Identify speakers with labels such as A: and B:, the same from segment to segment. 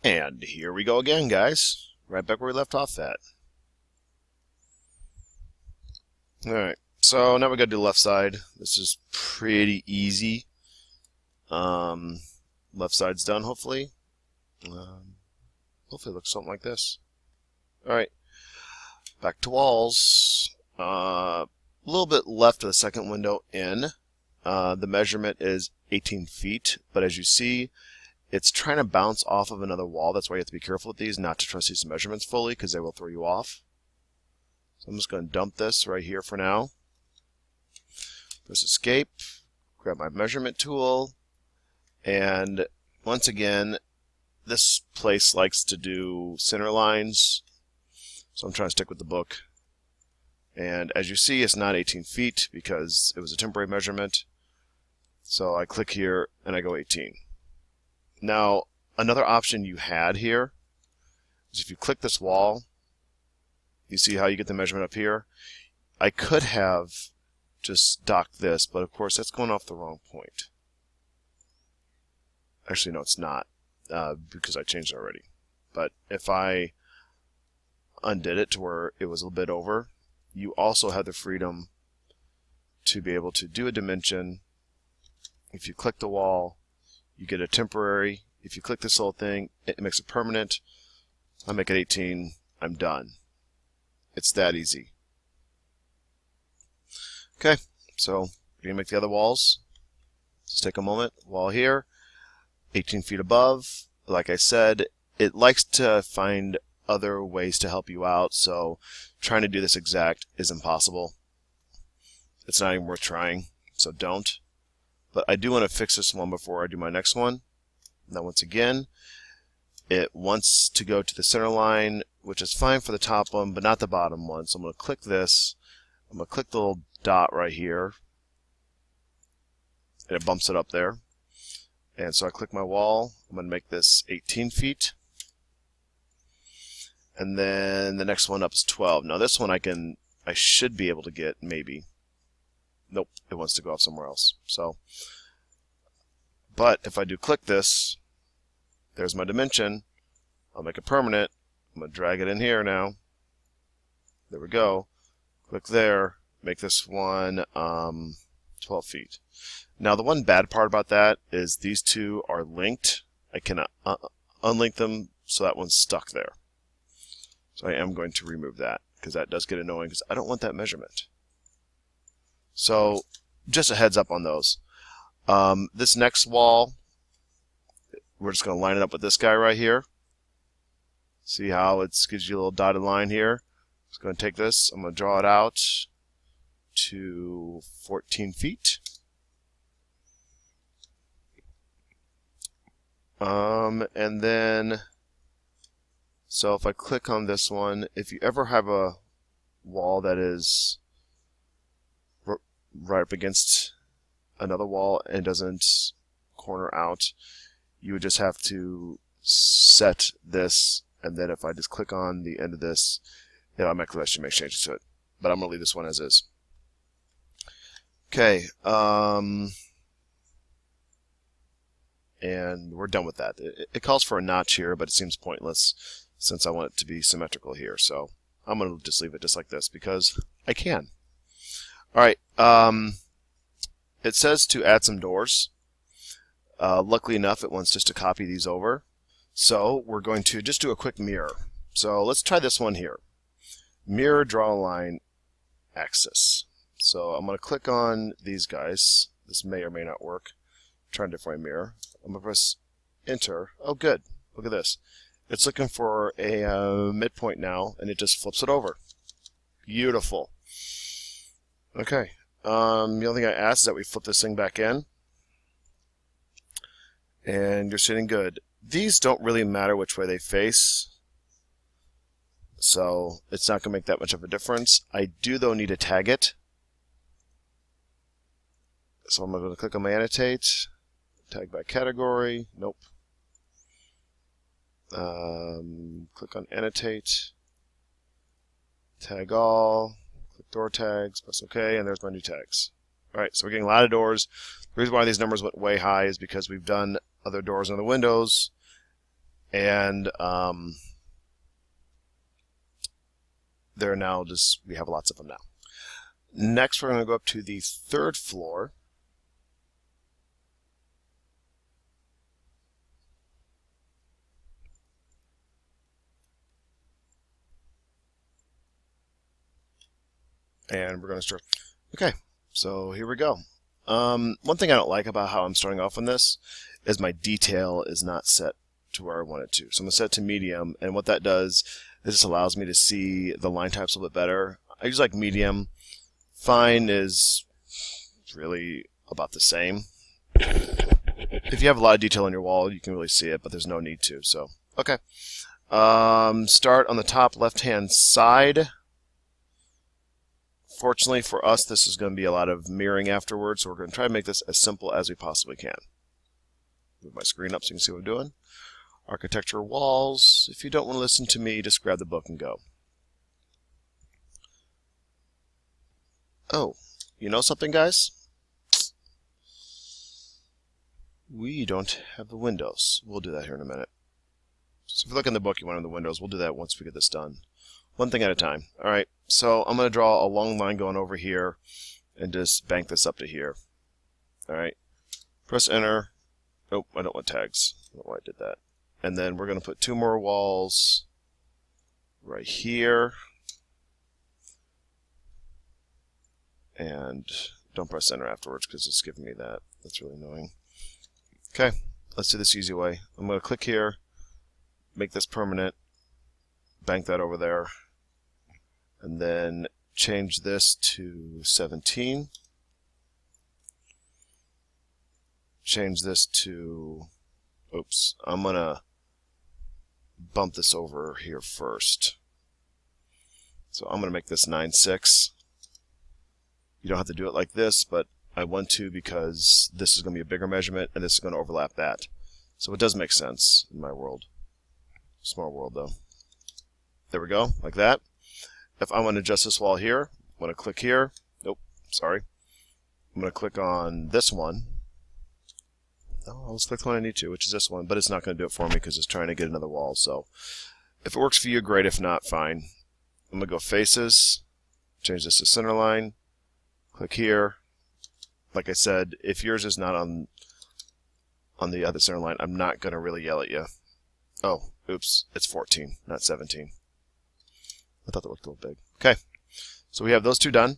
A: And here we go again, guys. Right back where we left off at. Alright, so now we got to do the left side. This is pretty easy. Left side's done, hopefully. Hopefully it looks something like this. Alright, back to walls. A little bit left of the second window in. The measurement is 18 feet, but as you see, it's trying to bounce off of another wall. That's why you have to be careful with these, not to trust these measurements fully, because they will throw you off. So I'm just going to dump this right here for now. Press escape, grab my measurement tool, and once again, this place likes to do center lines, so I'm trying to stick with the book. And as you see, it's not 18 feet because it was a temporary measurement. So I click here and I go 18. Now, another option you had here is if you click this wall, you see how you get the measurement up here? I could have just docked this, but of course that's going off the wrong point. Actually, no, it's not, because I changed it already. But if I undid it to where it was a little bit over, you also have the freedom to be able to do a dimension. If you click the wall, you get a temporary. If you click this little thing, it makes it permanent. I make it 18. I'm done. It's that easy. Okay, so we're going to make the other walls. Just take a moment. Wall here, 18 feet above. Like I said, it likes to find other ways to help you out, so trying to do this exact is impossible. It's not even worth trying, so don't. But I do want to fix this one before I do my next one. Now once again, it wants to go to the center line, which is fine for the top one, but not the bottom one. So I'm going to click this. I'm going to click the little dot right here, and it bumps it up there. And so I click my wall. I'm going to make this 18 feet. And then the next one up is 12. Now this one I should be able to get, maybe. Nope, it wants to go off somewhere else. So, but if I do click this, there's my dimension. I'll make it permanent. I'm going to drag it in here now. There we go. Click there. Make this one 12 feet. Now the one bad part about that is these two are linked. I cannot unlink them, so that one's stuck there. So I am going to remove that, because that does get annoying, because I don't want that measurement. So just a heads up on those. This next wall, we're just going to line it up with this guy right here. See how it gives you a little dotted line here? Just going to take this, I'm going to draw it out to 14 feet. And then, so if I click on this one, if you ever have a wall that is right up against another wall and doesn't corner out, you would just have to set this, and then if I just click on the end of this, it automatically lets you make changes to it. But I'm going to leave this one as is. Okay, and we're done with that. It calls for a notch here, but it seems pointless since I want it to be symmetrical here. So I'm going to just leave it just like this because I can. Alright, it says to add some doors. Luckily enough, it wants just to copy these over. So we're going to just do a quick mirror. So let's try this one here. Mirror, draw a line, axis. So I'm going to click on these guys. This may or may not work. Trying to find mirror. I'm going to press enter. Oh, good. Look at this. It's looking for a midpoint now, and it just flips it over. Beautiful. Okay. The only thing I ask is that we flip this thing back in. And you're sitting good. These don't really matter which way they face, so it's not going to make that much of a difference. I do, though, need to tag it. So I'm going to click on my annotate. Tag by category. Nope. Click on annotate. Tag all. Click door tags. Press OK, and there's my new tags. Alright, so we're getting a lot of doors. The reason why these numbers went way high is because we've done other doors on the windows, And they're now just, we have lots of them now. Next, we're going to go up to the 3rd floor. And we're going to start. Okay, so here we go. One thing I don't like about how I'm starting off on this is my detail is not set to where I want it to. So I'm going to set it to medium, and what that does is this allows me to see the line types a little bit better. I use like medium. Fine is really about the same. If you have a lot of detail on your wall, you can really see it, but there's no need to. So, okay. Start on the top left-hand side. Fortunately for us, this is going to be a lot of mirroring afterwards, so we're going to try to make this as simple as we possibly can. Move my screen up so you can see what I'm doing. Architecture walls. If you don't want to listen to me, just grab the book and go. Oh, you know something, guys? We don't have the windows. We'll do that here in a minute. So if you look in the book, you want the windows. We'll do that once we get this done. One thing at a time. All right, so I'm going to draw a long line going over here and just bank this up to here. All right, press enter. Oh, I don't want tags. I don't know why I did that. And then we're going to put 2 more walls right here. And don't press enter afterwards because it's giving me that. That's really annoying. Okay, let's do this easy way. I'm going to click here, make this permanent, bank that over there, and then change this to 17. Change this to, oops, I'm going to bump this over here first. So I'm going to make this 9.6. You don't have to do it like this, but I want to because this is going to be a bigger measurement and this is going to overlap that. So it does make sense in my world. Small world though. There we go, like that. If I want to adjust this wall here, I'm going to click here. Nope, sorry. I'm going to click on this one. No, I'll just click the one I need to, which is this one, but it's not going to do it for me because it's trying to get another wall. So if it works for you, great. If not, fine. I'm going to go faces, change this to center line, click here. Like I said, if yours is not on the other center line, I'm not going to really yell at you. Oh, oops, it's 14, not 17. I thought that looked a little big. Okay, so we have those 2 done.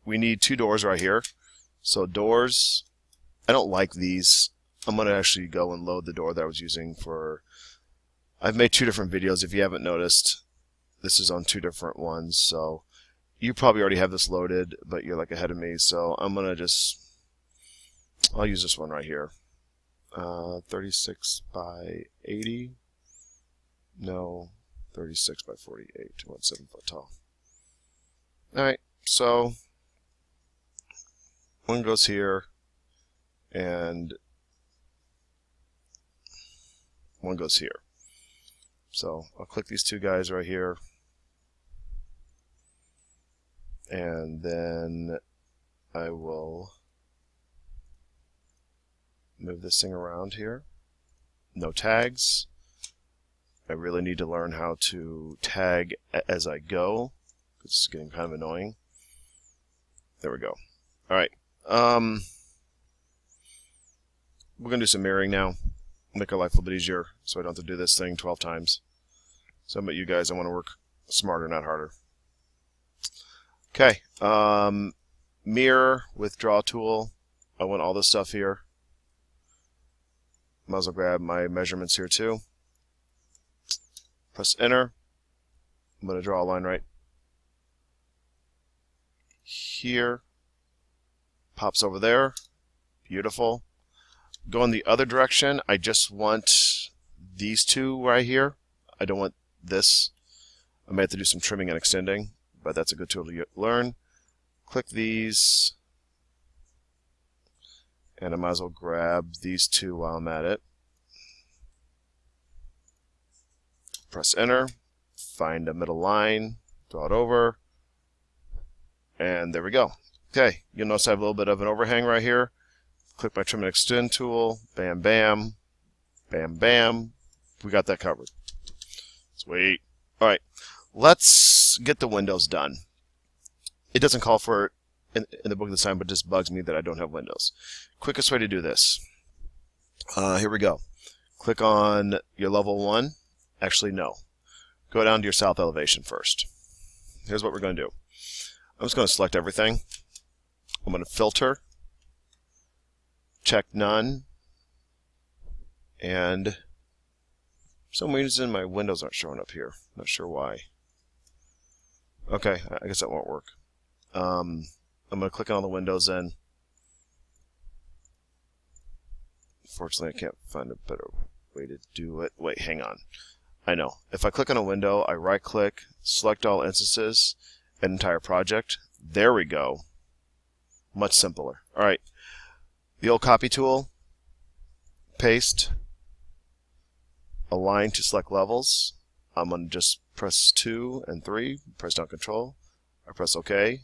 A: We need 2 doors right here. So doors, I don't like these. I'm going to actually go and load the door that I was using for... I've made 2 different videos. If you haven't noticed, this is on 2 different ones. So you probably already have this loaded, but you're like ahead of me. So I'm going to just... I'll use this one right here. 36 by 80. No, 36 by 48. What's 7 foot tall? Alright, so one goes here and one goes here. So I'll click these 2 guys right here, and then I will move this thing around here. No tags. I really need to learn how to tag as I go, because it's getting kind of annoying. There we go. Alright. We're going to do some mirroring now. Make our life a little bit easier so I don't have to do this thing 12 times. So about you guys, I want to work smarter, not harder. Okay. Mirror with draw tool. I want all this stuff here. Might as well grab my measurements here too. Press enter. I'm going to draw a line right here. Pops over there. Beautiful. Go in the other direction. I just want these 2 right here. I don't want this. I may have to do some trimming and extending, but that's a good tool to learn. Click these. And I might as well grab these 2 while I'm at it. Press enter. Find a middle line. Draw it over. And there we go. Okay, you'll notice I have a little bit of an overhang right here. Click my trim and extend tool. Bam, bam. Bam, bam. We got that covered. Sweet. All right, let's get the windows done. It doesn't call for it in the book this time, but it just bugs me that I don't have windows. Quickest way to do this. Here we go. Click on your level 1. Actually, no. Go down to your south elevation first. Here's what we're going to do. I'm just going to select everything. I'm going to filter, check none, and for some reason my windows aren't showing up here. Not sure why. Okay, I guess that won't work. I'm going to click on all the windows then. Fortunately, I can't find a better way to do it. Wait, hang on. I know. If I click on a window, I right-click, select all instances, and entire project. There we go. Much simpler. All right. The old copy tool, paste, align to select levels. I'm going to just press 2 and 3, press down Control. I press OK.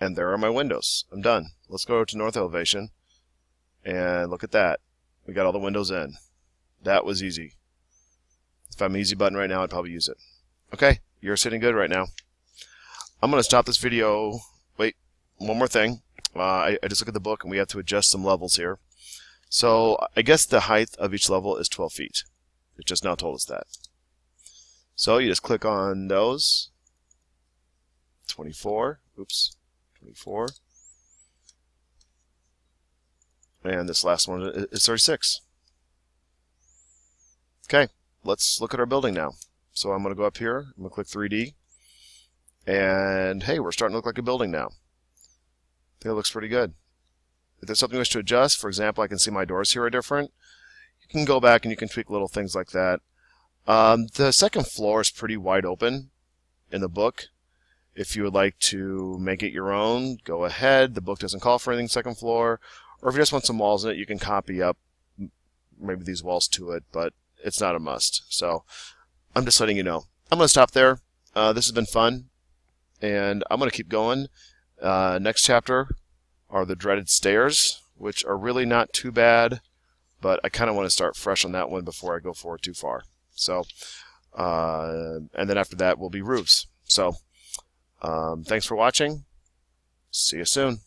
A: And there are my windows. I'm done. Let's go to north elevation. And look at that. We got all the windows in. That was easy. If I have an easy button right now, I'd probably use it. Okay, you're sitting good right now. I'm going to stop this video. Wait, one more thing. I just look at the book and we have to adjust some levels here. So I guess the height of each level is 12 feet. It just now told us that. So you just click on those. 24. Oops. 24. And this last one is 36. Okay, let's look at our building now. So I'm going to go up here. I'm going to click 3D. And hey, we're starting to look like a building now. I think it looks pretty good. If there's something you wish to adjust, for example, I can see my doors here are different. You can go back and you can tweak little things like that. The second floor is pretty wide open in the book. If you would like to make it your own, go ahead. The book doesn't call for anything second floor. Or if you just want some walls in it, you can copy up maybe these walls to it, but it's not a must. So I'm just letting you know. I'm going to stop there. This has been fun, and I'm going to keep going. Next chapter are the dreaded stairs, which are really not too bad, but I kind of want to start fresh on that one before I go forward too far. So, and then after that will be roofs. So, thanks for watching. See you soon.